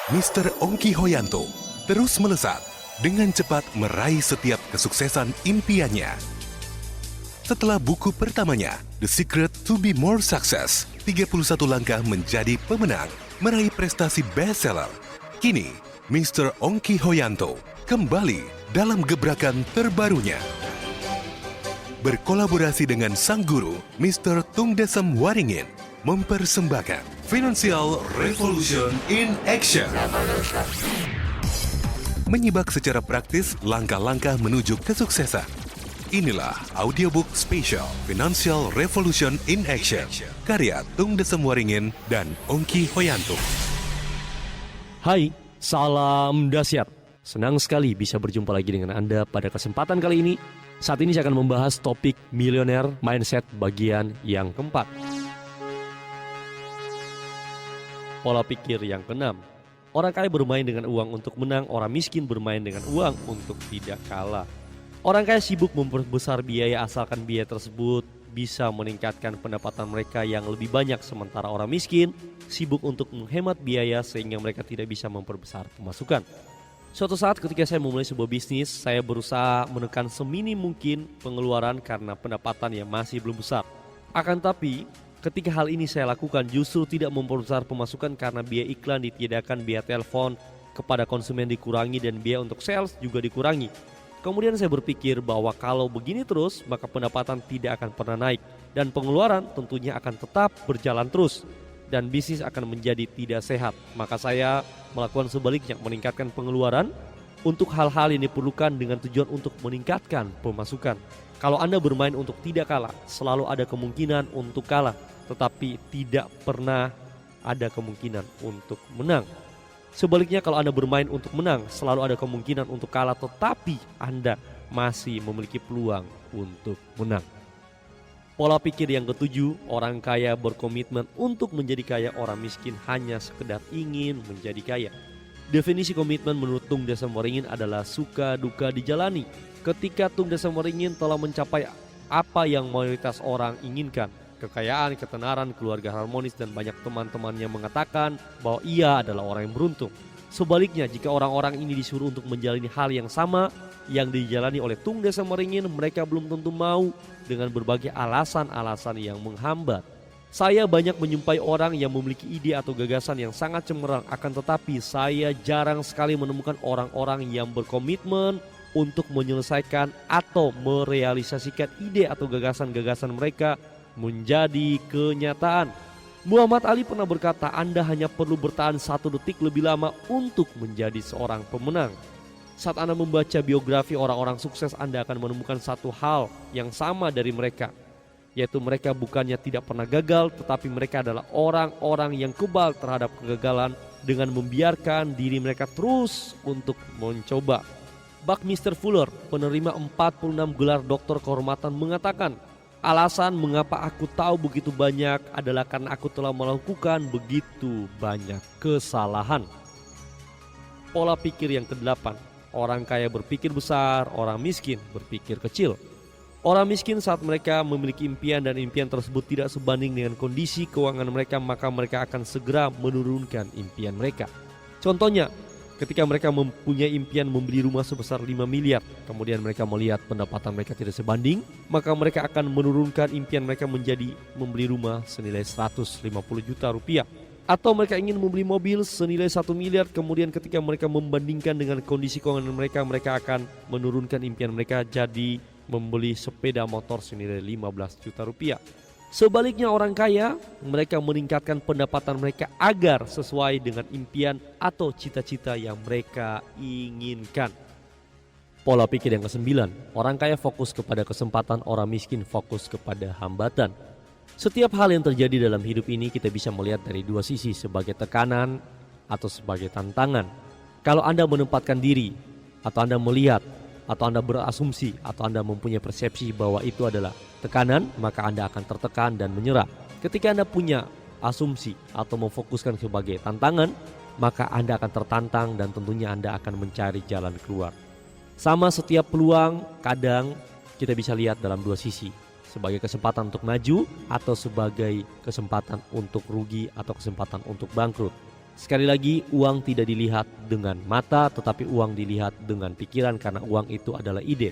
Mr. Ongki Hoyanto terus melesat dengan cepat meraih setiap kesuksesan impiannya. Setelah buku pertamanya, The Secret to Be More Success, 31 langkah menjadi pemenang, meraih prestasi bestseller. Kini, Mr. Ongki Hoyanto kembali dalam gebrakan terbarunya. Berkolaborasi dengan sang guru, Mr. Tung Desem Waringin, mempersembahkan Financial Revolution in Action. Menyibak secara praktis langkah-langkah menuju kesuksesan. Inilah audiobook spesial Financial Revolution in Action, karya Tung Desem Waringin dan Ongki Hoyanto. Hai, salam dahsyat. Senang sekali bisa berjumpa lagi dengan Anda pada kesempatan kali ini. Saat ini saya akan membahas topik Millionaire Mindset bagian yang keempat. Pola pikir yang keenam. Orang kaya bermain dengan uang untuk menang, orang miskin bermain dengan uang untuk tidak kalah. Orang kaya sibuk memperbesar biaya asalkan biaya tersebut bisa meningkatkan pendapatan mereka yang lebih banyak, sementara orang miskin sibuk untuk menghemat biaya sehingga mereka tidak bisa memperbesar pemasukan. Suatu saat ketika saya memulai sebuah bisnis, saya berusaha menekan seminim mungkin pengeluaran karena pendapatan yang masih belum besar. Akan tapi, ketika hal ini saya lakukan justru tidak memperbesar pemasukan karena biaya iklan ditiadakan, biaya telepon kepada konsumen dikurangi, dan biaya untuk sales juga dikurangi. Kemudian saya berpikir bahwa kalau begini terus maka pendapatan tidak akan pernah naik dan pengeluaran tentunya akan tetap berjalan terus dan bisnis akan menjadi tidak sehat. Maka saya melakukan sebaliknya, meningkatkan pengeluaran untuk hal-hal yang diperlukan dengan tujuan untuk meningkatkan pemasukan. Kalau Anda bermain untuk tidak kalah, selalu ada kemungkinan untuk kalah, tetapi tidak pernah ada kemungkinan untuk menang. Sebaliknya, kalau Anda bermain untuk menang, selalu ada kemungkinan untuk kalah, tetapi Anda masih memiliki peluang untuk menang. Pola pikir yang ketujuh, orang kaya berkomitmen untuk menjadi kaya, orang miskin hanya sekedar ingin menjadi kaya. Definisi komitmen menurut Tung Desem Waringin adalah suka duka dijalani. Ketika Tung Desem Waringin telah mencapai apa yang mayoritas orang inginkan, kekayaan, ketenaran, keluarga harmonis, dan banyak teman-temannya mengatakan bahwa ia adalah orang yang beruntung. Sebaliknya, jika orang-orang ini disuruh untuk menjalani hal yang sama yang dijalani oleh Tung Desem Waringin, mereka belum tentu mau dengan berbagai alasan-alasan yang menghambat. Saya banyak menjumpai orang yang memiliki ide atau gagasan yang sangat cemerlang, akan tetapi saya jarang sekali menemukan orang-orang yang berkomitmen untuk menyelesaikan atau merealisasikan ide atau gagasan-gagasan mereka menjadi kenyataan. Muhammad Ali pernah berkata, Anda hanya perlu bertahan 1 detik lebih lama untuk menjadi seorang pemenang. Saat Anda membaca biografi orang-orang sukses, Anda akan menemukan satu hal yang sama dari mereka, yaitu mereka bukannya tidak pernah gagal, tetapi mereka adalah orang-orang yang kebal terhadap kegagalan dengan membiarkan diri mereka terus untuk mencoba. Buckminster Fuller, penerima 46 gelar doktor kehormatan, mengatakan, alasan mengapa aku tahu begitu banyak adalah karena aku telah melakukan begitu banyak kesalahan. Pola pikir yang kedelapan, orang kaya berpikir besar, orang miskin berpikir kecil. Orang miskin saat mereka memiliki impian dan impian tersebut tidak sebanding dengan kondisi keuangan mereka, maka mereka akan segera menurunkan impian mereka. Contohnya, ketika mereka mempunyai impian membeli rumah sebesar 5 miliar, kemudian mereka melihat pendapatan mereka tidak sebanding, maka mereka akan menurunkan impian mereka menjadi membeli rumah senilai 150 juta rupiah. Atau mereka ingin membeli mobil senilai 1 miliar, kemudian ketika mereka membandingkan dengan kondisi keuangan mereka, mereka akan menurunkan impian mereka jadi membeli sepeda motor senilai 15 juta rupiah. Sebaliknya, orang kaya, mereka meningkatkan pendapatan mereka agar sesuai dengan impian atau cita-cita yang mereka inginkan. Pola pikir yang ke-9, orang kaya fokus kepada kesempatan, orang miskin fokus kepada hambatan. Setiap hal yang terjadi dalam hidup ini kita bisa melihat dari dua sisi, sebagai tekanan atau sebagai tantangan. Kalau Anda menempatkan diri, atau Anda melihat, atau Anda berasumsi, atau Anda mempunyai persepsi bahwa itu adalah tekanan, maka Anda akan tertekan dan menyerah. Ketika Anda punya asumsi atau memfokuskan sebagai tantangan, maka Anda akan tertantang dan tentunya Anda akan mencari jalan keluar. Sama setiap peluang, kadang kita bisa lihat dalam dua sisi, sebagai kesempatan untuk maju atau sebagai kesempatan untuk rugi atau kesempatan untuk bangkrut. Sekali lagi, uang tidak dilihat dengan mata, tetapi uang dilihat dengan pikiran karena uang itu adalah ide.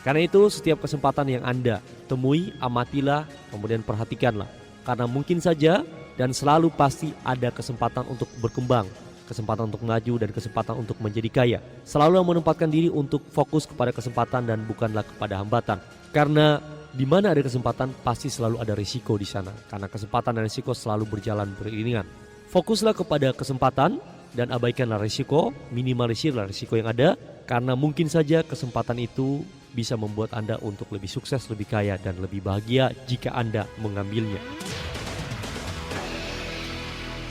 Karena itu, setiap kesempatan yang Anda temui, amatilah, kemudian perhatikanlah. Karena mungkin saja dan selalu pasti ada kesempatan untuk berkembang, kesempatan untuk maju, dan kesempatan untuk menjadi kaya. Selalu menempatkan diri untuk fokus kepada kesempatan dan bukanlah kepada hambatan. Karena di mana ada kesempatan, pasti selalu ada risiko di sana. Karena kesempatan dan risiko selalu berjalan beriringan. Fokuslah kepada kesempatan dan abaikanlah risiko, minimalisirlah risiko yang ada. Karena mungkin saja kesempatan itu bisa membuat Anda untuk lebih sukses, lebih kaya, dan lebih bahagia jika Anda mengambilnya.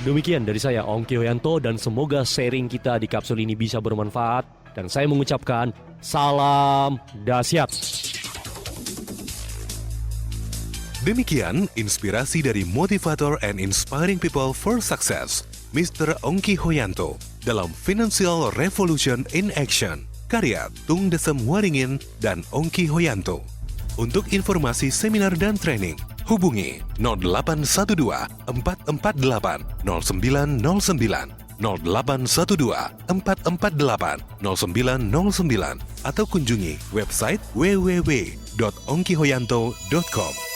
Demikian dari saya, Ongki Hoyanto, dan semoga sharing kita di kapsul ini bisa bermanfaat. Dan saya mengucapkan salam dahsyat. Demikian inspirasi dari motivator and inspiring people for success, Mr. Ongki Hoyanto, dalam Financial Revolution in Action, karya Tung Desem Waringin dan Ongki Hoyanto. Untuk informasi seminar dan training, hubungi 0812 448 0909, 0812 448 0909, atau kunjungi website www.ongkihoyanto.com.